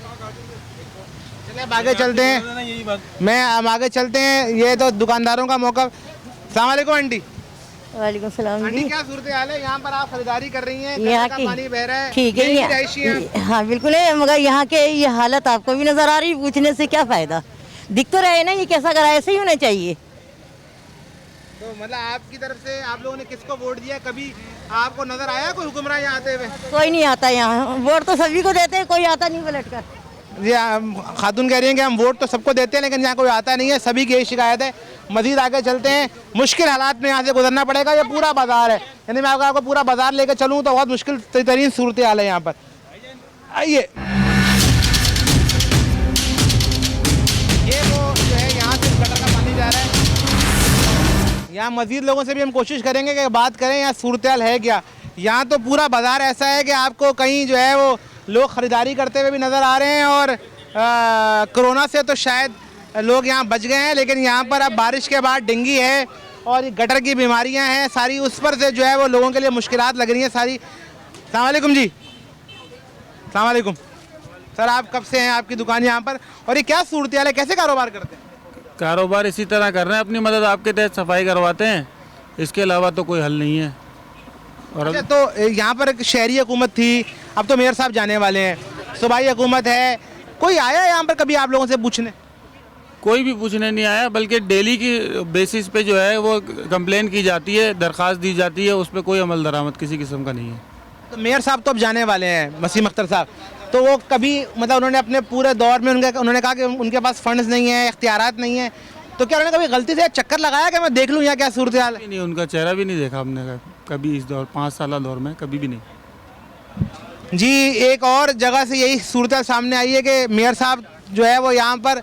चलिए अब आगे चलते हैं, अब आगे चलते हैं। ये तो दुकानदारों का मौका। अस्सलाम वालेकुम आंटी, वालेकुम सलाम आंटी जी। क्या सूरत हाल है? यहाँ पर आप खरीदारी कर रही हैं, यहाँ गटर का की पानी बह रहा है, ठीक है यही रिहायशी हैं? हाँ बिल्कुल है, मगर यहाँ के ये हालत आपको भी नजर आ रही, पूछने से क्या फायदा, दिख तो रहे ना ये कैसा करा, ऐसे ही होना चाहिए। तो मतलब आपकी तरफ से आप लोगों ने किसको वोट दिया? कभी आपको नजर आया कोई हुक्मरान यहाँ आते हुए? कोई नहीं आता यहाँ, वोट तो सभी को देते हैं, कोई आता नहीं पलट कर। जी खातून कह रही हैं कि हम वोट तो सबको देते हैं लेकिन यहाँ कोई आता नहीं है, सभी की यही शिकायत है। मजीद आगे चलते हैं, मुश्किल हालात में यहाँ से गुजरना पड़ेगा। ये पूरा बाजार है, यानी मैं आपको पूरा बाजार लेकर चलूँ तो बहुत मुश्किल तरीन सूरत हाल है यहाँ पर। आइए, ये वो जो है यहाँ से गटर का पानी जा रहा है। यहाँ मजीद लोगों से भी हम कोशिश करेंगे कि बात करें यहाँ सूरत हाल है क्या। यहाँ तो पूरा बाजार ऐसा है कि आपको कहीं जो है वो लोग ख़रीदारी करते हुए भी नज़र आ रहे हैं और कोरोना से तो शायद लोग यहाँ बच गए हैं, लेकिन यहाँ पर अब बारिश के बाद डेंगू है और ये गटर की बीमारियाँ हैं सारी, उस पर से जो है वो लोगों के लिए मुश्किलात लग रही हैं सारी। अस्सलाम वालेकुम जी। अस्सलाम वालेकुम सर, आप कब से हैं? आपकी दुकान यहाँ पर, और ये क्या सूरत हाल है, कैसे कारोबार करते हैं? कारोबार इसी तरह कर रहे हैं, अपनी मदद आपके तहत सफाई करवाते हैं, इसके अलावा तो कोई हल नहीं है। और अच्छा, तो यहाँ पर एक शहरी हुकूमत थी, अब तो मेयर साहब जाने वाले हैं, सूबाई हुकूमत है, कोई आया यहाँ पर कभी आप लोगों से पूछने? कोई भी पूछने नहीं आया, बल्कि डेली की बेसिस पे जो है वो कंप्लेन की जाती है, दरख्वास्त दी जाती है, उस पर कोई अमल दरामद किसी किस्म का नहीं है। तो मेयर साहब तो अब जाने वाले हैं, वसीम अख्तर साहब, तो वो कभी मतलब उन्होंने अपने पूरे दौर में उन्होंने कहा कि उनके पास फंड्स नहीं है, इख्तियारात नहीं है, तो क्या उन्होंने कभी गलती से चक्कर लगाया कि मैं देख लूँ यहाँ क्या सूरत हाल है? नहीं, उनका चेहरा भी नहीं देखा हमने कभी इस दौर 5 साल दौर में कभी भी नहीं। जी, एक और जगह से यही सूरत सामने आई है कि मेयर साहब जो है वो यहाँ पर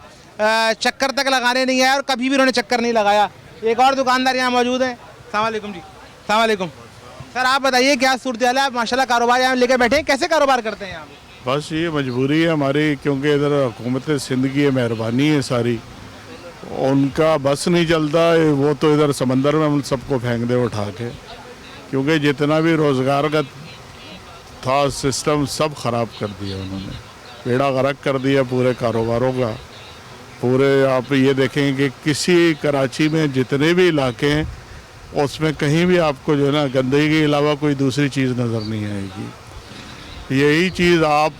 चक्कर तक लगाने नहीं आए और कभी भी उन्होंने चक्कर नहीं लगाया। एक और दुकानदार यहाँ मौजूद हैं। अस्सलाम वालेकुम जी। अस्सलाम वालेकुम सर, आप बताइए क्या सूरत हाल है? आप माशाल्लाह कारोबार यहाँ लेके बैठे हैं, कैसे कारोबार करते हैं यहाँ पे? बस ये मजबूरी है हमारी, क्योंकि इधर हुकूमत सिंध की मेहरबानी है सारी, उनका बस नहीं चलता, वो तो इधर समंदर में हम सबको फेंक दे उठा के, क्योंकि जितना भी रोज़गार का था सिस्टम सब ख़राब कर दिया उन्होंने, बेड़ा गर्क कर दिया पूरे कारोबारों का। पूरे आप ये देखेंगे कि किसी कराची में जितने भी इलाके हैं उसमें कहीं भी आपको जो है ना गंदगी के अलावा कोई दूसरी चीज़ नज़र नहीं आएगी। यही चीज़ आप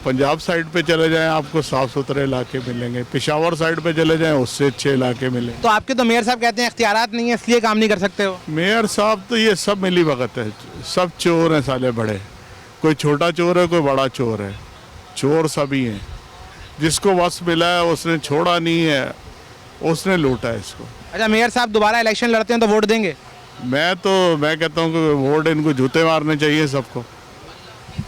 पंजाब साइड पे चले जाएं आपको साफ़ सुथरे इलाके मिलेंगे, पेशावर साइड पे चले जाएं उससे अच्छे इलाके मिलेंगे। तो आपके तो मेयर साहब कहते हैं इख्तियारात नहीं है इसलिए काम नहीं कर सकते हो। मेयर साहब तो ये सब मिली भगत है, सब चोर हैं साले बड़े, कोई छोटा चोर है कोई बड़ा चोर है, चोर सभी हैं। जिसको वस मिला है उसने छोड़ा नहीं है, उसने लूटा है इसको। अच्छा, मेयर साहब दोबारा इलेक्शन लड़ते हैं तो वोट देंगे? मैं कहता हूँ कि वोट इनको जूते मारने चाहिए सबको।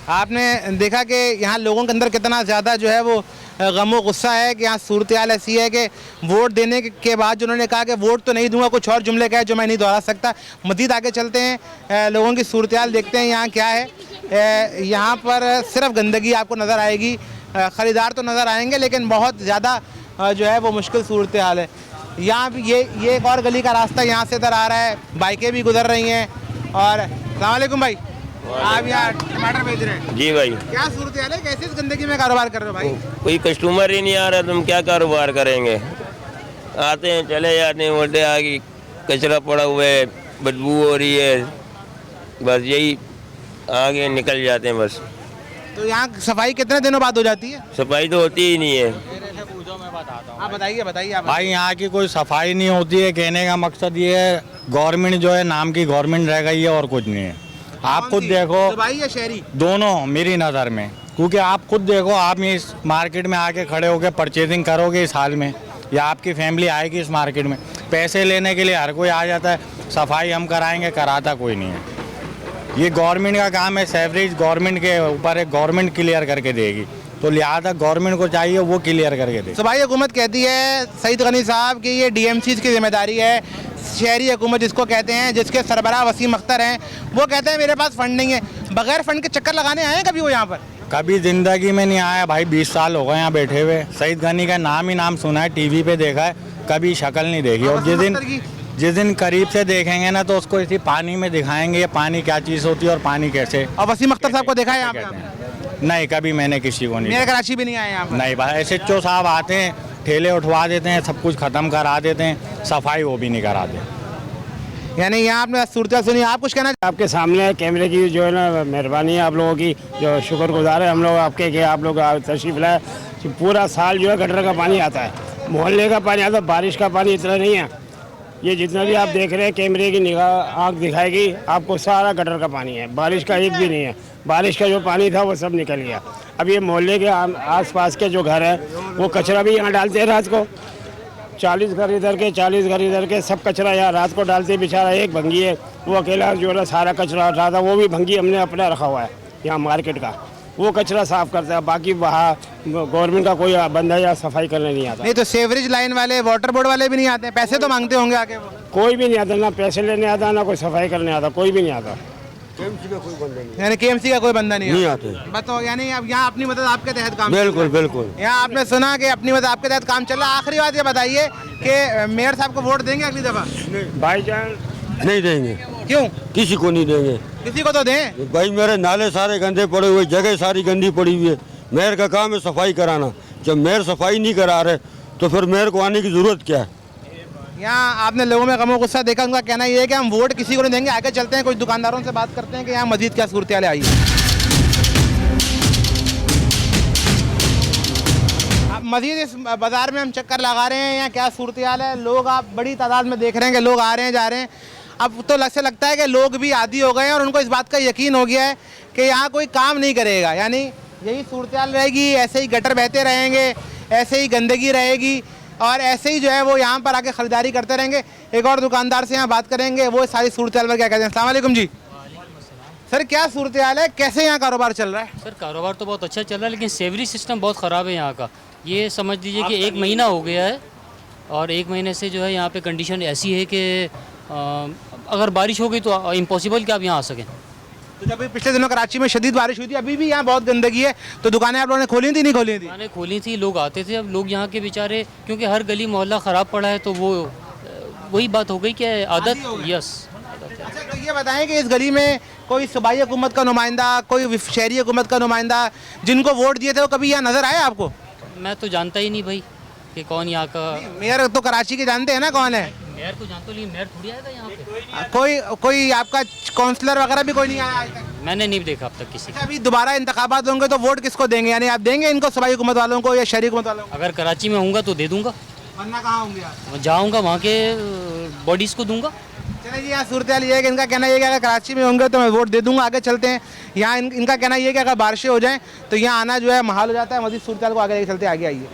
आपने देखा कि यहाँ लोगों के अंदर कितना ज़्यादा जो है वो गमो गुस्सा है कि यहाँ सूरत हाल ऐसी है कि वोट देने के बाद उन्होंने कहा कि वोट तो नहीं दूंगा, कुछ और जुमले कहे जो मैं नहीं दोहरा सकता। मज़ीद आगे चलते हैं, लोगों की सूरत हाल देखते हैं यहाँ क्या है। यहाँ पर सिर्फ गंदगी आपको नज़र आएगी, ख़रीदार तो नज़र आएंगे लेकिन बहुत ज़्यादा जो है वो मुश्किल सूरत हाल है। यहाँ ये एक और गली का रास्ता यहाँ से इधर आ रहा है, बाइकें भी गुजर रही हैं। और अस्सलाम वालेकुम भाई, आप यहाँ टमाटर बेच रहे हैं? जी भाई। क्या सूरत हाल है, कैसे इस गंदगी में कारोबार कर रहे हो भाई? कोई कस्टमर ही नहीं आ रहा, तुम क्या कारोबार करेंगे? आते हैं चले जाते हैं, बोलते आगे कचरा पड़ा हुआ है, बदबू हो रही है, बस यही आगे निकल जाते हैं बस। तो यहाँ सफाई कितने दिनों बाद हो जाती है? सफाई तो होती ही नहीं है। आप बताइए आप। भाई यहाँ की कोई सफाई नहीं होती है, कहने का मकसद ये है गवर्नमेंट जो है नाम की गवर्नमेंट रह गई है और कुछ नहीं है। आप खुद देखो, भाई या शहरी दोनों मेरी नज़र में, क्योंकि आप खुद देखो, आप इस मार्केट में आके खड़े होकर परचेजिंग करोगे इस हाल में, या आपकी फैमिली आएगी इस मार्केट में, पैसे लेने के लिए हर कोई आ जाता है, सफाई हम कराएंगे, कराता कोई नहीं है। ये गवर्नमेंट का काम है, सेवरेज गवर्नमेंट के ऊपर है, गवर्नमेंट क्लियर करके देगी, तो लिहाजा गवर्नमेंट को चाहिए वो क्लियर करके दे। सूबाई हुकूमत कहती है सईद गनी साहब कि ये DMCs की जिम्मेदारी है, शहरी हुकूमत जिसको कहते हैं, जिसके सरबराह वसीम अख्तर हैं, वो कहते हैं मेरे पास फंड नहीं है। बगैर फंड के चक्कर लगाने आए हैं कभी वो यहाँ पर? कभी ज़िंदगी में नहीं आया भाई, 20 साल हो गए यहाँ बैठे हुए। सईद गनी का नाम ही नाम सुना है, टीवी पे देखा है, कभी शक्ल नहीं देखी। और जिस दिन करीब से देखेंगे ना तो उसको इसी पानी में दिखाएंगे ये पानी क्या चीज़ होती है और पानी कैसे। और वसीम अख्तर साहब को देखा है यहाँ पे? नहीं, कभी मैंने किसी को नहीं। मेरे कराची भी नहीं आए यहाँ पर? नहीं भाई, SHO साहब आते हैं, ठेले उठवा देते हैं, सब कुछ ख़त्म करा देते हैं, सफाई वो भी नहीं कराते। यानी यहाँ आपने सूरत सुनी, आप कुछ कहना? आपके सामने कैमरे की जो है ना मेहरबानी है आप लोगों की, जो शुक्रगुजार है हम लोग आपके कि आप लोग तशरीफ लाए। पूरा साल जो है गटर का पानी आता है, मोहल्ले का पानी आता है, बारिश का पानी इतना नहीं है। ये जितना भी आप देख रहे हैं कैमरे की निगाह आँख दिखाएगी आपको, सारा गटर का पानी है, बारिश का एक भी नहीं है। बारिश का जो पानी था वो सब निकल गया। अब ये मोहल्ले के आसपास के जो घर हैं वो कचरा भी यहाँ डालते हैं रात को, 40 घर इधर के 40 घर इधर के, सब कचरा यहाँ रात को डालते हैं। बेचारा एक भंगी है, वो अकेला जो है ना सारा कचरा उठा था, वो भी भंगी हमने अपना रखा हुआ है यहाँ मार्केट का, वो कचरा साफ करता है। बाकी वहाँ गवर्नमेंट का कोई बंदा या सफाई करने नहीं आता। नहीं तो सेवरेज लाइन वाले, वाटर बोर्ड वाले भी नहीं आते, पैसे तो मांगते होंगे आके? कोई भी नहीं आता, ना पैसे लेने आता ना कोई सफाई करने आता, कोई भी नहीं आता। KMC का कोई बंदा नहीं, यानी KMC का कोई बंदा नहीं आते। बताओ, यानी अब यहाँ अपनी मदद आपके तहत काम? बिल्कुल बिल्कुल। यहाँ आपने सुना कि अपनी मदद आपके तहत काम चल रहा है। आखिरी बात ये बताइए कि मेयर साहब को वोट देंगे अगली दफा? भाईजान नहीं देंगे। क्यों? किसी को नहीं देंगे। किसी को तो दें भाई, मेरे नाले सारे गंदे पड़े हुए, जगह सारी गंदी पड़ी हुई है। मेयर का काम है सफाई कराना। जब मेयर सफाई नहीं करा रहे तो फिर मेयर को आने की जरूरत क्या है? यहाँ आपने लोगों में गमो गुस्सा देखा, उनका कहना ये है कि हम वोट किसी को नहीं देंगे। आगे चलते हैं, कुछ दुकानदारों से बात करते हैं कि यहाँ मजीद क्या सूरत हाल आई है। मजीद इस बाज़ार में हम चक्कर लगा रहे हैं, यहाँ क्या सूरत हाल है। लोग आप बड़ी तादाद में देख रहे हैं कि लोग आ रहे हैं जा रहे हैं। अब तो ऐसे लगता है कि लोग भी आदी हो गए हैं और उनको इस बात का यकीन हो गया है कि यहाँ कोई काम नहीं करेगा, यानी यही सूरत हाल रहेगी, ऐसे ही गटर बहते रहेंगे, ऐसे ही गंदगी रहेगी और ऐसे ही जो है वो यहाँ पर आके ख़रीदारी करते रहेंगे। एक और दुकानदार से यहाँ बात करेंगे, वो सारी सूरत हाल पर क्या कहते हैं। अस्सलाम वालेकुम जी। सर क्या सूरत हाल है, कैसे यहाँ कारोबार चल रहा है? सर कारोबार तो बहुत अच्छा चल रहा है, लेकिन सेवरी सिस्टम बहुत ख़राब है यहाँ का। ये समझ लीजिए कि 1 महीना हो गया है और 1 महीने से जो है यहाँ पे कंडीशन ऐसी है कि अगर बारिश हो गई तो इम्पॉसिबल कि आप यहाँ आ सकें। तो जब पिछले दिनों कराची में शदीद बारिश हुई थी, अभी भी यहाँ बहुत गंदगी है, तो दुकानें आप लोगों ने खोली थी नहीं खोली थी? दुकानें खोली थी, लोग आते थे। अब लोग यहाँ के बेचारे, क्योंकि हर गली मोहल्ला ख़राब पड़ा है, तो वो वही बात हो गई कि आदत। यस। अच्छा तो ये बताएं कि इस गली में कोई सूबाई हुकूमत का नुमाइंदा, कोई शहरी हुकूमत का नुमाइंदा जिनको वोट दिए थे वो कभी यहाँ नज़र आए आपको? मैं तो जानता ही नहीं भाई कि कौन यहाँ का मेयर। तो कराची के जानते हैं ना कौन है मेयर को? जानते, लेकिन मेयर थोड़ी आएगा यहाँ पे। कोई आपका काउंसलर वगैरह भी कोई नहीं आया आज तक? मैंने नहीं देखा अब तक किसी। अभी दोबारा इंतखाबात होंगे तो वोट किसको देंगे, यानी आप देंगे इनको सूबाई हुकूमत वालों को या शहरी हुकूमत वालों को? अगर कराची में होऊंगा तो दे दूंगा, वरना कहाँ होंगे आप? जाऊँगा वहाँ के बॉडीज़ को दूंगा। चलिए जी, यहाँ सूरत हाल ये है कि इनका कहना ये है कि अगर कराची में होंगे तो मैं वोट दे दूंगा। आगे चलते हैं। यहाँ इनका कहना ये है कि अगर बारिशें हो जाएँ तो यहाँ आना जो है महाल हो जाता है। मज़ीद सूरत हाल को आगे लेके चलते, आगे आइए।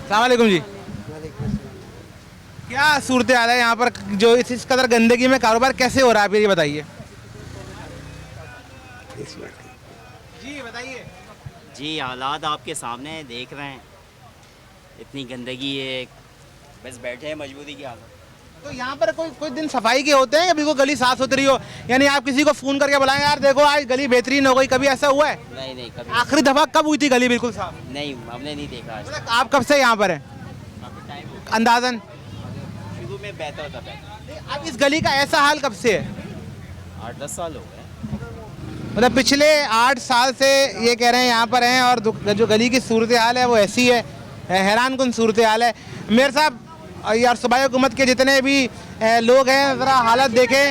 अस्सलाम वालेकुम जी। क्या सूरत हाल है यहाँ पर, जो इस कदर गंदगी में कारोबार कैसे हो रहा है, आप ये बताइए। जी बताइए। जी हालात आपके सामने देख रहे हैं, इतनी गंदगी है, बस बैठे हैं मजबूरी की हालत। तो यहाँ पर कोई दिन सफाई के होते हैं कि बिल्कुल गली साफ सुथरी हो, यानी आप किसी को फ़ोन करके बुलाएं यार देखो आज गली बेहतरीन हो गई, कभी ऐसा हुआ है? नहीं कभी। आखिरी दफ़ा कब हुई थी गली बिल्कुल साफ? नहीं, हमने नहीं देखा आज। आप कब से यहाँ पर हैं अंदाजन? शुरू में बेहतर होता। अब इस गली का ऐसा हाल कब से है? 8-10 साल हो गए। मतलब पिछले 8 साल से ये कह रहे हैं यहाँ पर हैं और जो गली की सूरत हाल है वो ऐसी है, हैरान कुन सूरत हाल है। मेयर साहब यार सूबाई हुकूमत के जितने भी लोग हैं ज़रा हालत देखें।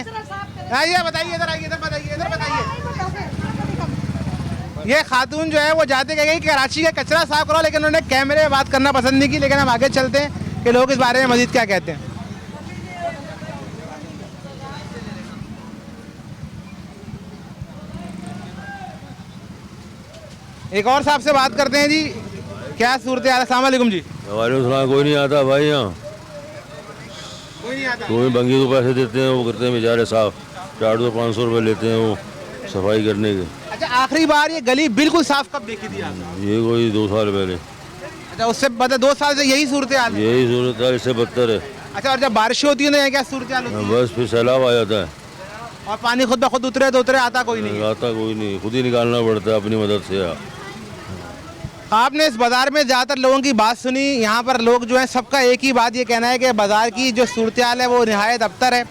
आइए बताइए, इधर आइए, इधर बताइए, इधर बताइए। ये खातून जो है वो जाते कह गई कि कराची का कचरा साफ करो, लेकिन उन्होंने कैमरे में बात करना पसंद नहीं की। लेकिन हम आगे चलते हैं कि लोग इस बारे में मजीद क्या कहते हैं। एक और साहब से बात करते हैं जी, क्या सूरत हाल है? अस्सलाम वालेकुम जी। वालेकुम सलाम। कोई नहीं आता भाई यहाँ, कोई नहीं आता। कोई बंगी को पैसे देते हैं, वो करते हैं बेचारे साफ, 400-500 रुपये लेते हैं वो सफाई करने के। अच्छा आखिरी बार ये गली बिल्कुल साफ कब देखी थी आप? ये कोई 2 साल पहले। अच्छा उससे मतलब 2 साल से यही सूरत हाल है? यही सूरत हाल, इससे बदतर है। अच्छा और जब बारिश होती है तो क्या सूरत हाल होती है? बस फिर सैलाब आ जाता है और पानी खुद ब खुद उतरे तो उतरे, आता कोई नहीं? आता कोई नहीं, खुद ही निकालना पड़ता है अपनी मदद से। आपने इस बाज़ार में ज़्यादातर लोगों की बात सुनी। यहाँ पर लोग जो हैं सबका एक ही बात ये कहना है कि बाज़ार की जो सूरत हाल है वो निहायत अबतर है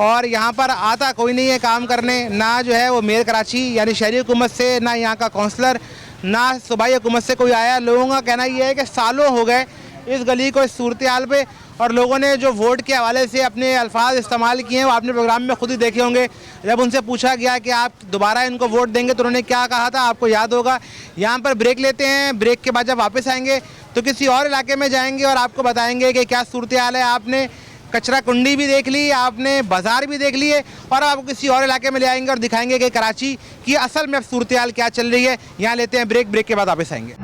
और यहाँ पर आता कोई नहीं है काम करने, ना जो है वो मेयर कराची यानी शहरी हुकूमत से, ना यहाँ का काउंसलर, ना सूबाई हुकूमत से कोई आया। लोगों का कहना ये है कि सालों हो गए इस गली को, इस सूरत हाल पे, और लोगों ने जो वोट के हवाले से अपने अल्फाज इस्तेमाल किए हैं वो आपने प्रोग्राम में खुद ही देखे होंगे। जब उनसे पूछा गया कि आप दोबारा इनको वोट देंगे तो उन्होंने क्या कहा था, आपको याद होगा। यहाँ पर ब्रेक लेते हैं, ब्रेक के बाद जब वापस आएंगे तो किसी और इलाके में जाएंगे और आपको बताएंगे कि क्या सूरत हाल है। आपने कचरा कुंडी भी देख ली, आपने बाज़ार भी देख लिए, और आपको किसी और इलाके में ले आएंगे और दिखाएंगे कि कराची की असल में अब सूरत हाल क्या चल रही है। यहाँ लेते हैं ब्रेक, ब्रेक के बाद वापस आएंगे।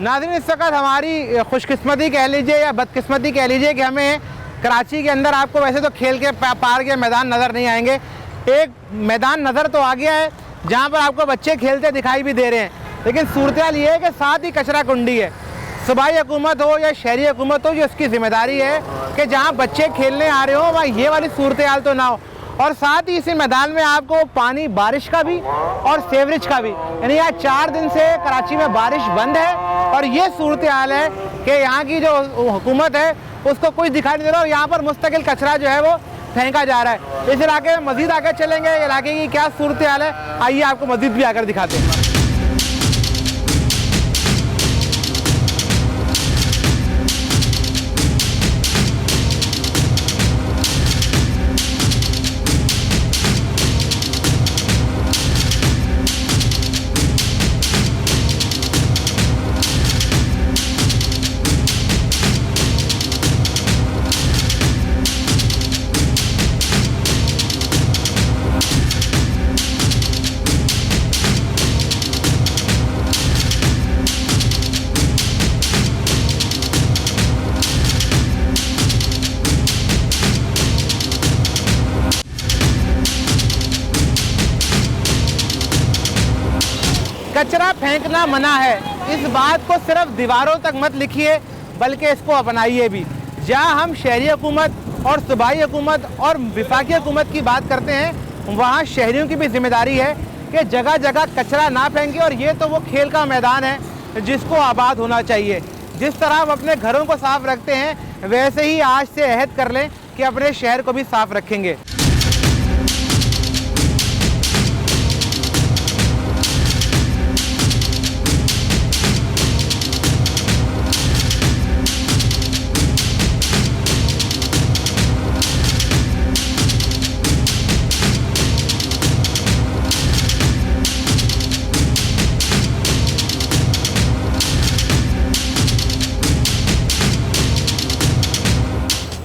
नाज़रीन, इस वक्त हमारी खुशकिस्मती कह लीजिए या बदकिस्मती कह लीजिए कि हमें कराची के अंदर आपको वैसे तो खेल के पार्क या मैदान नज़र नहीं आएंगे। एक मैदान नज़र तो आ गया है जहाँ पर आपको बच्चे खेलते दिखाई भी दे रहे हैं, लेकिन सूरत हाल ये है कि साथ ही कचरा कुंडी है। सूबाई हुकूमत हो या शहरी हुकूमत हो, जो इसकी जिम्मेदारी है कि जहाँ बच्चे खेलने आ रहे हो वहाँ ये वाली सूरत हाल तो ना हो। और साथ ही इसी मैदान में आपको पानी बारिश का भी और सेवरेज का भी, यानी यहाँ 4 दिन से कराची में बारिश बंद है और ये सूरत हाल है कि यहाँ की जो हुकूमत है उसको कुछ दिखाई नहीं दे रहा और यहाँ पर मुस्तकिल कचरा जो है वो फेंका जा रहा है। इस इलाके में मजीद आकर चलेंगे, इलाके की क्या सूरत हाल है, आइए आपको मजीद भी आकर दिखाते हैं। कचरा फेंकना मना है, इस बात को सिर्फ दीवारों तक मत लिखिए बल्कि इसको अपनाइए भी। जहाँ हम शहरी हुकूमत और सूबाई हुकूमत और वफाकी हुकूमत की बात करते हैं, वहाँ शहरियों की भी जिम्मेदारी है कि जगह जगह कचरा ना फेंके। और ये तो वो खेल का मैदान है जिसको आबाद होना चाहिए। जिस तरह हम अपने घरों को साफ़ रखते हैं वैसे ही आज से अहद कर लें कि अपने शहर को भी साफ़ रखेंगे।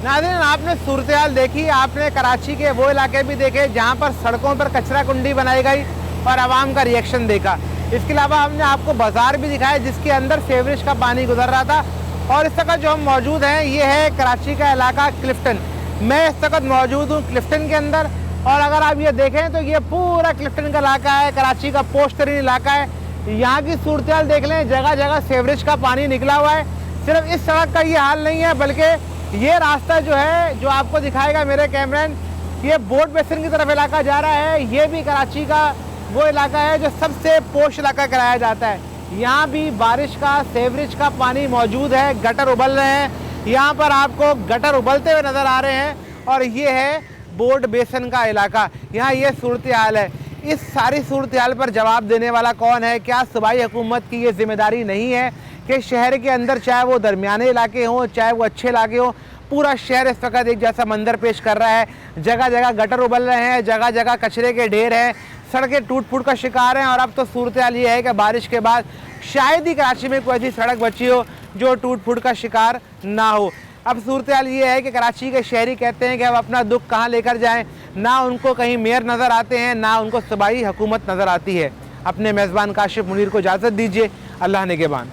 नाज़रीन, आपने सूरत हाल देखी, आपने कराची के वो इलाके भी देखे जहाँ पर सड़कों पर कचरा कुंडी बनाई गई और आवाम का रिएक्शन देखा। इसके अलावा हमने आपको बाज़ार भी दिखाया जिसके अंदर सीवरेज का पानी गुजर रहा था। और इस वक्त जो हम मौजूद हैं ये है कराची का इलाका क्लिफ्टन। मैं इस वक्त मौजूद हूँ क्लिफ्टन के अंदर और अगर आप ये देखें तो ये पूरा क्लिफ्टन का इलाका है, कराची का पोश तरीन इलाका है। यहाँ की सूरत हाल देख लें, जगह जगह सीवरेज का पानी निकला हुआ है। सिर्फ इस सड़क का ये हाल नहीं है बल्कि ये रास्ता जो है, जो आपको दिखाएगा मेरे कैमरामैन, ये बोट बेसिन की तरफ इलाका जा रहा है। ये भी कराची का वो इलाका है जो सबसे पोश इलाका कराया जाता है। यहाँ भी बारिश का सीवरेज का पानी मौजूद है, गटर उबल रहे हैं। यहाँ पर आपको गटर उबलते हुए नज़र आ रहे हैं और ये है बोट बेसिन का इलाका। यहाँ ये सूरत हाल है। इस सारी सूरत हाल पर जवाब देने वाला कौन है? क्या सूबाई हुकूमत की ये जिम्मेदारी नहीं है कि शहर के अंदर चाहे वो दरमियाने इलाके हों चाहे वो अच्छे इलाके हों, पूरा शहर इस वक्त एक जैसा मंजर पेश कर रहा है। जगह जगह गटर उबल रहे हैं, जगह जगह कचरे के ढेर हैं, सड़कें टूट फूट का शिकार हैं। और अब तो सूरत हाल ये है कि बारिश के बाद शायद ही कराची में कोई ऐसी सड़क बची हो जो टूट फूट का शिकार ना हो। अब सूरत हाल ये है कि कराची के शहरी कहते हैं कि अब अपना दुख कहाँ लेकर जाएं। ना उनको कहीं मेयर नज़र आते हैं, ना उनको सूबाई हुकूमत नज़र आती है। अपने मेज़बान काशिफ मुनीर को इजाज़त दीजिए, अल्लाह निगहबान।